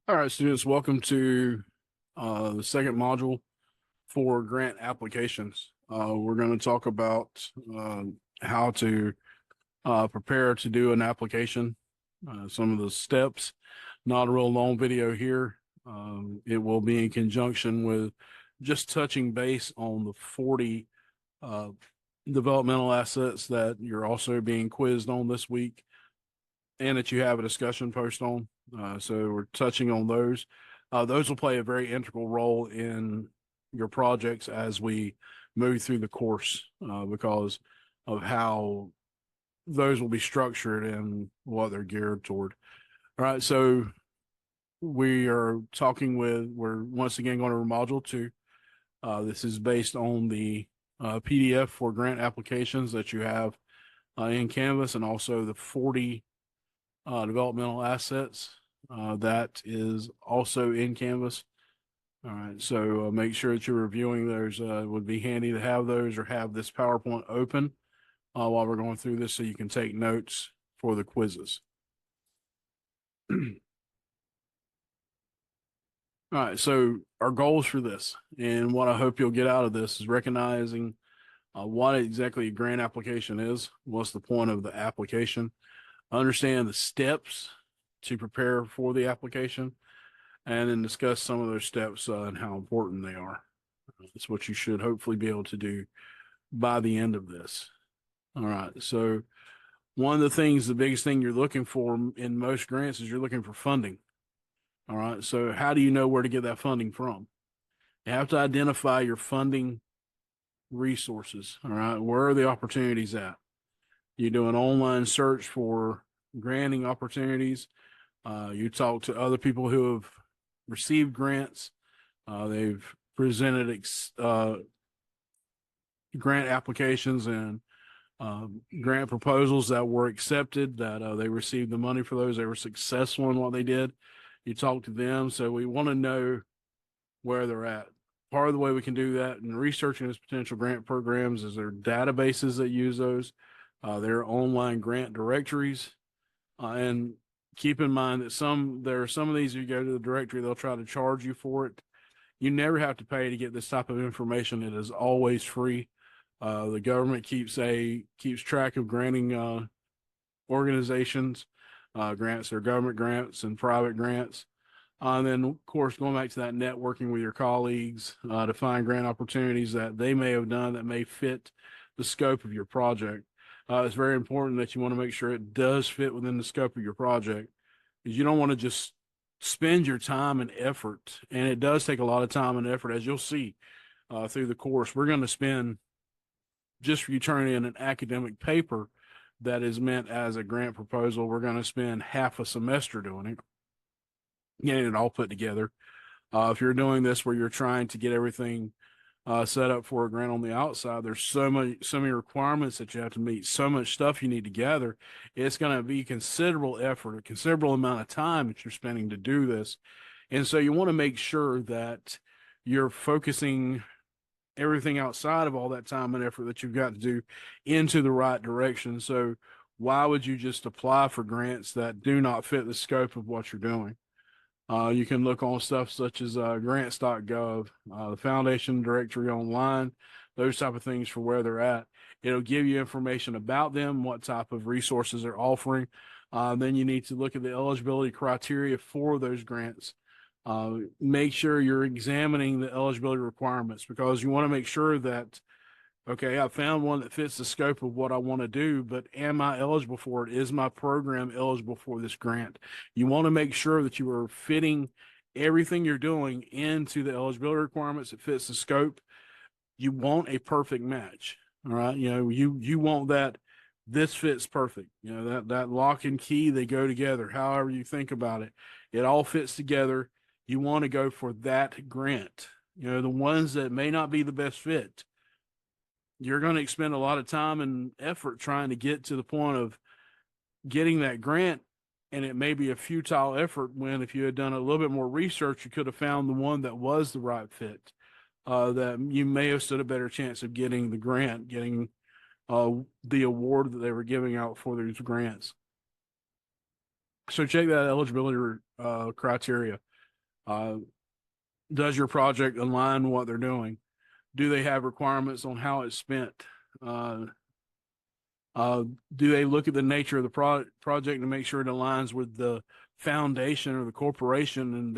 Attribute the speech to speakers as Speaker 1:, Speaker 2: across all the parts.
Speaker 1: All right, students, welcome to the second module for grant applications. We're going to talk about how to prepare to do an application, some of the steps. Not a real long video here. It will be in conjunction with just touching base on the 40 uh, developmental assets that you're also being quizzed on this week and that you have a discussion post on. So we're touching on those. Those will play a very integral role in your projects as we move through the course because of how those will be structured and what they're geared toward. All right, so we're once again going over module 2. This is based on the PDF for grant applications that you have in Canvas, and also the 40 developmental assets that is also in Canvas. All right, so make sure that you're reviewing those. It would be handy to have those or have this PowerPoint open while we're going through this so you can take notes for the quizzes. All right, so our goals for this and what I hope you'll get out of this is recognizing what exactly a grant application is, what's the point of the application, understand the steps to prepare for the application, and then discuss some of those steps and how important they are. That's what you should hopefully be able to do by the end of this. All right. So one of the things, the biggest thing you're looking for in most grants is you're looking for funding. All right. So how do you know where to get that funding from? You have to identify your funding resources. All right. Where are the opportunities at? You do an online search for granting opportunities. You talk to other people who have received grants. They've presented grant applications and grant proposals that were accepted, that they received the money for those. They were successful in what they did. You talk to them. So we want to know where they're at. Part of the way we can do that in researching those potential grant programs is there databases that use those. There are online grant directories. And keep in mind that there are some of these, you go to the directory, they'll try to charge you for it. You never have to pay to get this type of information. It is always free. The government keeps track of granting organizations, grants, or government grants and private grants. And then, of course, going back to that networking with your colleagues to find grant opportunities that they may have done that may fit the scope of your project. It's very important that you want to make sure it does fit within the scope of your project, because you don't want to just spend your time and effort. And it does take a lot of time and effort, as you'll see through the course. We're going to spend, just for you turning in an academic paper that is meant as a grant proposal, we're going to spend half a semester doing it, getting it all put together. If you're doing this where you're trying to get everything set up for a grant on the outside, there's so many requirements that you have to meet, so much stuff you need to gather. It's going to be considerable effort, a considerable amount of time that you're spending to do this. And so you want to make sure that you're focusing everything outside of all that time and effort that you've got to do into the right direction. So why would you just apply for grants that do not fit the scope of what you're doing? You can look on stuff such as grants.gov, the foundation directory online, those type of things for where they're at. It'll give you information about them, what type of resources they're offering. Then you need to look at the eligibility criteria for those grants. Make sure you're examining the eligibility requirements, because you want to make sure that, okay, I found one that fits the scope of what I want to do, but am I eligible for it? Is my program eligible for this grant? You want to make sure that you are fitting everything you're doing into the eligibility requirements that fits the scope. You want a perfect match. All right. You want that this fits perfect. That lock and key, they go together. However you think about it, it all fits together. You want to go for that grant. The ones that may not be the best fit, you're going to expend a lot of time and effort trying to get to the point of getting that grant, and it may be a futile effort, when if you had done a little bit more research, you could have found the one that was the right fit, that you may have stood a better chance of getting the grant, getting the award that they were giving out for these grants. So check that eligibility criteria. Does your project align what they're doing? Do they have requirements on how it's spent? Uh, do they look at the nature of the project to make sure it aligns with the foundation or the corporation and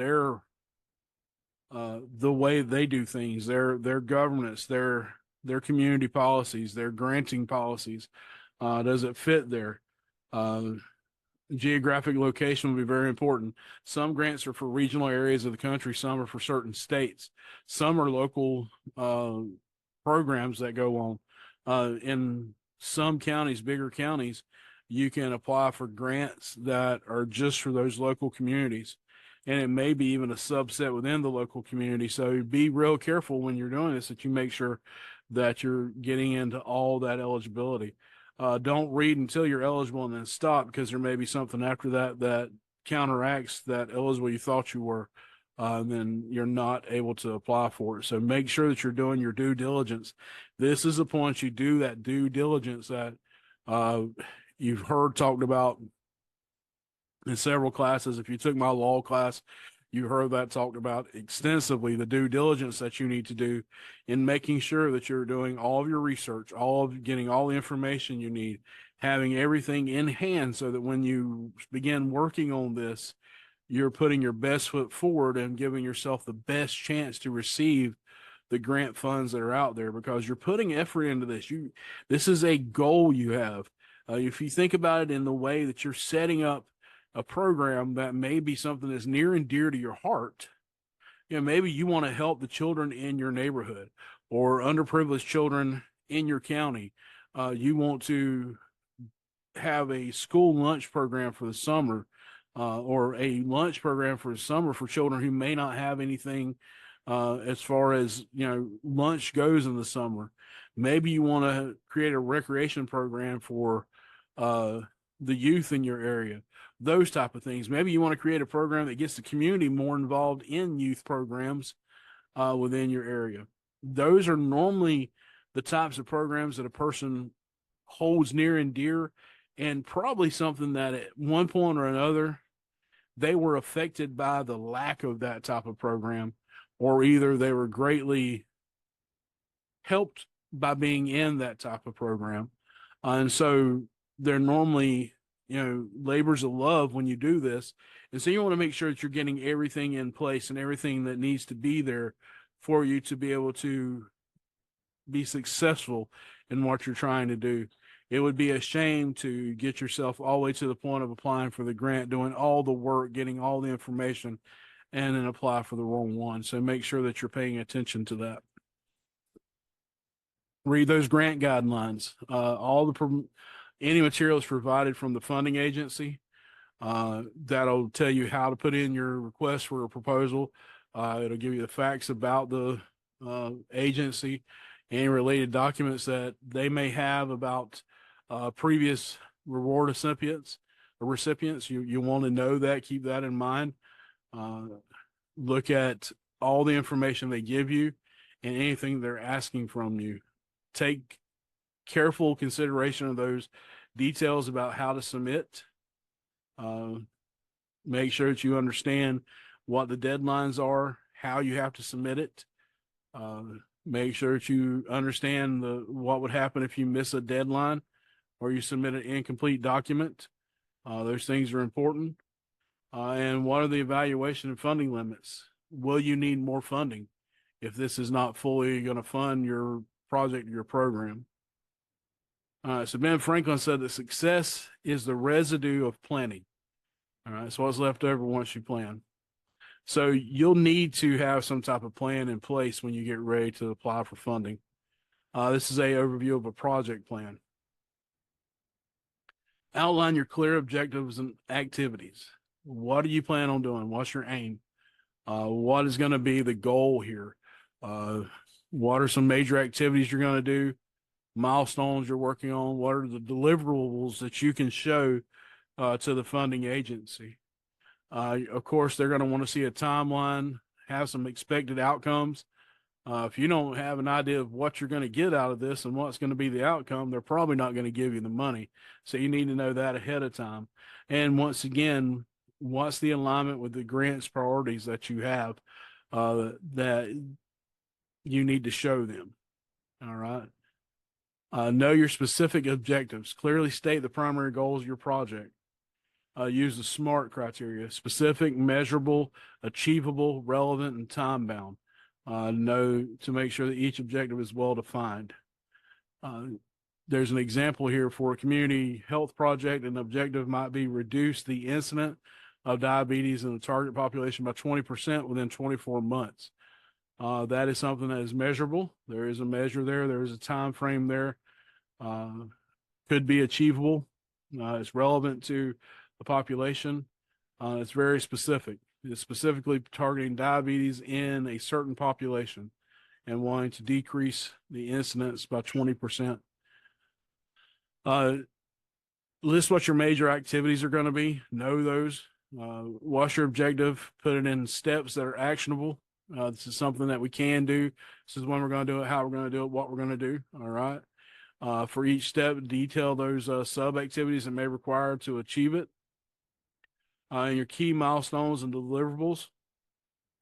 Speaker 1: the way they do things, their governance, their community policies, their granting policies? Does it fit there? Uh, Geographic location will be very important. Some grants are for regional areas of the country, some are for certain states, some are local programs that go on. In some counties, bigger counties, you can apply for grants that are just for those local communities. And it may be even a subset within the local community. So be real careful when you're doing this that you make sure that you're getting into all that eligibility. Don't read until you're eligible and then stop, because there may be something after that that counteracts that eligible you thought you were. And then you're not able to apply for it. So make sure that you're doing your due diligence. This is the point you do that due diligence that you've heard talked about in several classes. If you took my law class, you heard that talked about extensively, the due diligence that you need to do in making sure that you're doing all of your research, getting all the information you need, having everything in hand so that when you begin working on this, you're putting your best foot forward and giving yourself the best chance to receive the grant funds that are out there, because you're putting effort into this. This is a goal you have. If you think about it in the way that you're setting up a program that may be something that's near and dear to your heart, maybe you want to help the children in your neighborhood or underprivileged children in your county. You want to have a school lunch program for the summer, or a lunch program for the summer for children who may not have anything as far as lunch goes in the summer. Maybe you want to create a recreation program for the youth in your area, those type of things. Maybe you want to create a program that gets the community more involved in youth programs within your area. Those are normally the types of programs that a person holds near and dear, and probably something that at one point or another they were affected by the lack of that type of program, or either they were greatly helped by being in that type of program. And so they're normally, labors of love when you do this. And so you want to make sure that you're getting everything in place and everything that needs to be there for you to be able to be successful in what you're trying to do. It would be a shame to get yourself all the way to the point of applying for the grant, doing all the work, getting all the information, and then apply for the wrong one. So make sure that you're paying attention to that. Read those grant guidelines. Any materials provided from the funding agency, that'll tell you how to put in your request for a proposal. It'll give you the facts about the agency, any related documents that they may have about previous reward recipients. You want to know that, keep that in mind. Look at all the information they give you and anything they're asking from you. Take careful consideration of those details about how to submit. Make sure that you understand what the deadlines are, how you have to submit it. Make sure that you understand what would happen if you miss a deadline or you submit an incomplete document. Those things are important. And what are the evaluation and funding limits? Will you need more funding if this is not fully going to fund your project or your program? So Ben Franklin said that success is the residue of planning. All right, so what's left over once you plan. So you'll need to have some type of plan in place when you get ready to apply for funding. This is an overview of a project plan. Outline your clear objectives and activities. What do you plan on doing? What's your aim? What is going to be the goal here? What are some major activities you're going to do? Milestones you're working on? What are the deliverables that you can show to the funding agency? Of course, they're going to want to see a timeline, have some expected outcomes. If you don't have an idea of what you're going to get out of this and what's going to be the outcome, they're probably not going to give you the money. So you need to know that ahead of time. And once again, what's the alignment with the grant's priorities that you have that you need to show them. All right. Know your specific objectives. Clearly state the primary goals of your project. Use the SMART criteria: specific, measurable, achievable, relevant, and time bound. Know to make sure that each objective is well defined. There's an example here for a community health project. An objective might be reduce the incidence of diabetes in the target population by 20% within 24 months. That is something that is measurable. There is a measure there. There is a time frame there. Could be achievable. It's relevant to the population. It's very specific. It's specifically targeting diabetes in a certain population and wanting to decrease the incidence by 20%. List what your major activities are going to be. Know those. What's your objective? Put it in steps that are actionable. This is something that we can do. This is when we're going to do it, how we're going to do it, what we're going to do. All right. For each step, detail those sub activities that may require to achieve it. And your key milestones and deliverables.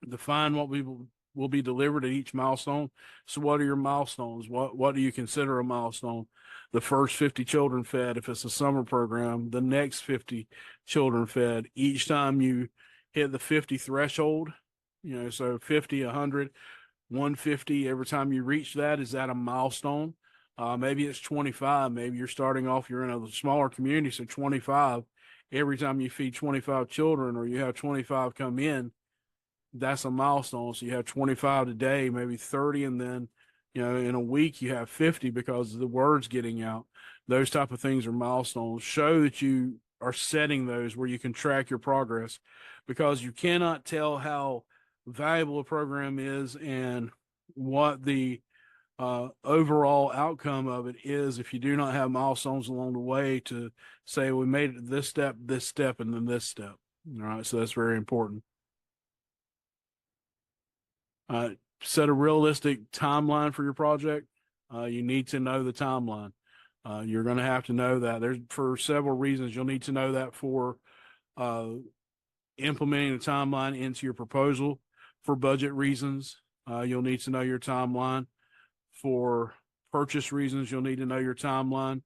Speaker 1: Define what will be delivered at each milestone. So what are your milestones? What do you consider a milestone? The first 50 children fed, if it's a summer program, the next 50 children fed. Each time you hit the 50 threshold, so 50, 100, 150, every time you reach that, is that a milestone? Maybe it's 25. Maybe you're starting off, you're in a smaller community, so 25. Every time you feed 25 children or you have 25 come in, that's a milestone. So you have 25 today, maybe 30, and then, in a week you have 50 because the word's getting out. Those type of things are milestones. Show that you are setting those where you can track your progress, because you cannot tell how valuable a program is and what the overall outcome of it is if you do not have milestones along the way to say, we made it this step, and then this step. All right. So that's very important. Set a realistic timeline for your project. You need to know the timeline. You're going to have to know that. There's, for several reasons, you'll need to know that for implementing the timeline into your proposal. For budget reasons, you'll need to know your timeline. For purchase reasons, you'll need to know your timeline.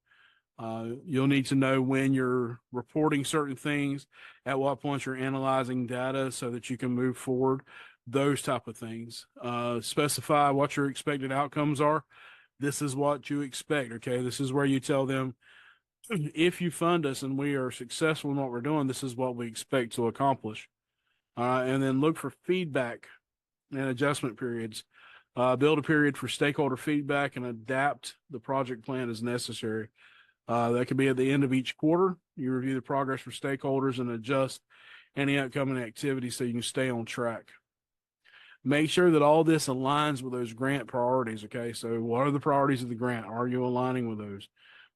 Speaker 1: You'll need to know when you're reporting certain things, at what point you're analyzing data so that you can move forward, those type of things. Specify what your expected outcomes are. This is what you expect, okay? This is where you tell them, if you fund us and we are successful in what we're doing, this is what we expect to accomplish. And then look for feedback and adjustment periods. Build a period for stakeholder feedback and adapt the project plan as necessary. That could be at the end of each quarter. You review the progress for stakeholders and adjust any upcoming activities so you can stay on track. Make sure that all this aligns with those grant priorities, okay? So what are the priorities of the grant? Are you aligning with those?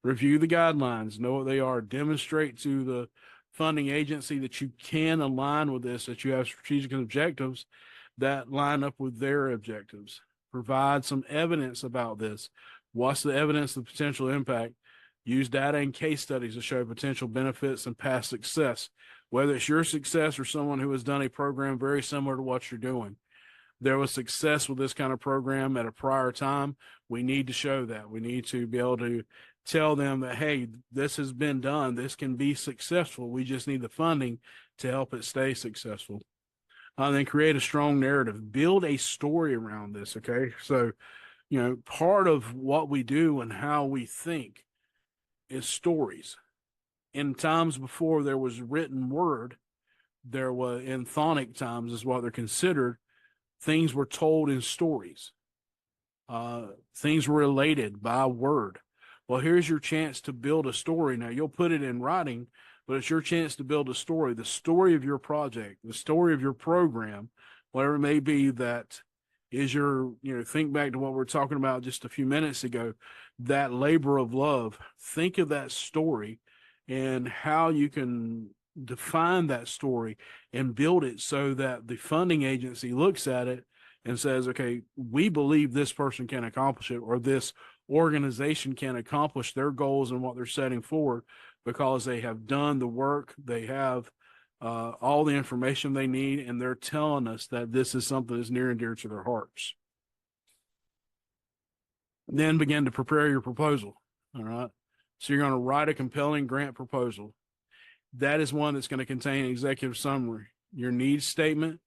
Speaker 1: Review the guidelines, know what they are. Demonstrate to the funding agency that you can align with this, that you have strategic objectives that line up with their objectives. Provide some evidence about this. What's the evidence of potential impact? Use data and case studies to show potential benefits and past success, whether it's your success or someone who has done a program very similar to what you're doing. There was success with this kind of program at a prior time. We need to show that. We need to be able to tell them that, hey, this has been done. This can be successful. We just need the funding to help it stay successful. Then create a strong narrative. Build a story around this, okay? So, part of what we do and how we think is stories. In times before there was written word, there was, in chthonic times is what they're considered, things were told in stories. Things were related by word. Well, here's your chance to build a story. Now, you'll put it in writing, but it's your chance to build a story, the story of your project, the story of your program, whatever it may be. That is your, think back to what we were talking about just a few minutes ago, that labor of love. Think of that story and how you can define that story and build it so that the funding agency looks at it and says, okay, we believe this person can accomplish it, or this organization can accomplish their goals and what they're setting forward, because they have done the work, they have all the information they need, and they're telling us that this is something that's near and dear to their hearts. Then begin to prepare your proposal. All right. So you're going to write a compelling grant proposal. That is one that's going to contain an executive summary, your needs statement,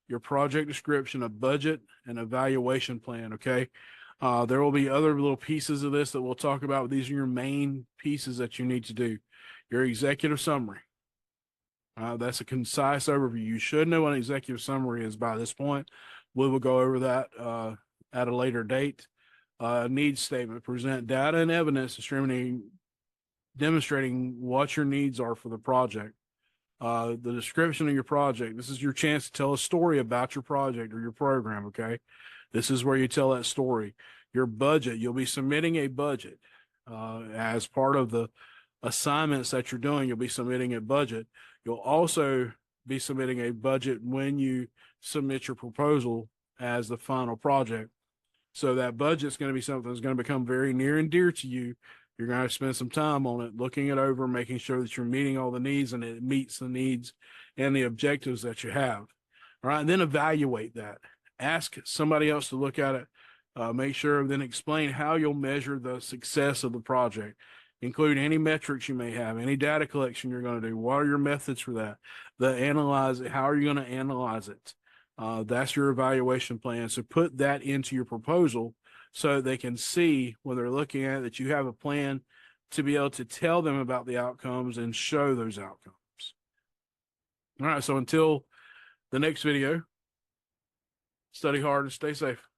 Speaker 1: your project description, a budget, and evaluation plan. Okay. There will be other little pieces of this that we'll talk about. These are your main pieces that you need to do. Your executive summary. That's a concise overview. You should know what an executive summary is by this point. We will go over that at a later date. Needs statement, present data and evidence demonstrating what your needs are for the project. The description of your project. This is your chance to tell a story about your project or your program. Okay. This is where you tell that story. Your budget, you'll be submitting a budget as part of the assignments that you're doing. You'll be submitting a budget. You'll also be submitting a budget when you submit your proposal as the final project. So that budget's going to be something that's going to become very near and dear to you. You're going to spend some time on it, looking it over, making sure that you're meeting all the needs and it meets the needs and the objectives that you have. All right. And then evaluate that. Ask somebody else to look at it. Make sure, then explain how you'll measure the success of the project. Include any metrics you may have, any data collection you're going to do. What are your methods for that? Analyze it. How are you going to analyze it? That's your evaluation plan. So put that into your proposal so they can see when they're looking at it that you have a plan to be able to tell them about the outcomes and show those outcomes. All right. So until the next video, study hard and stay safe.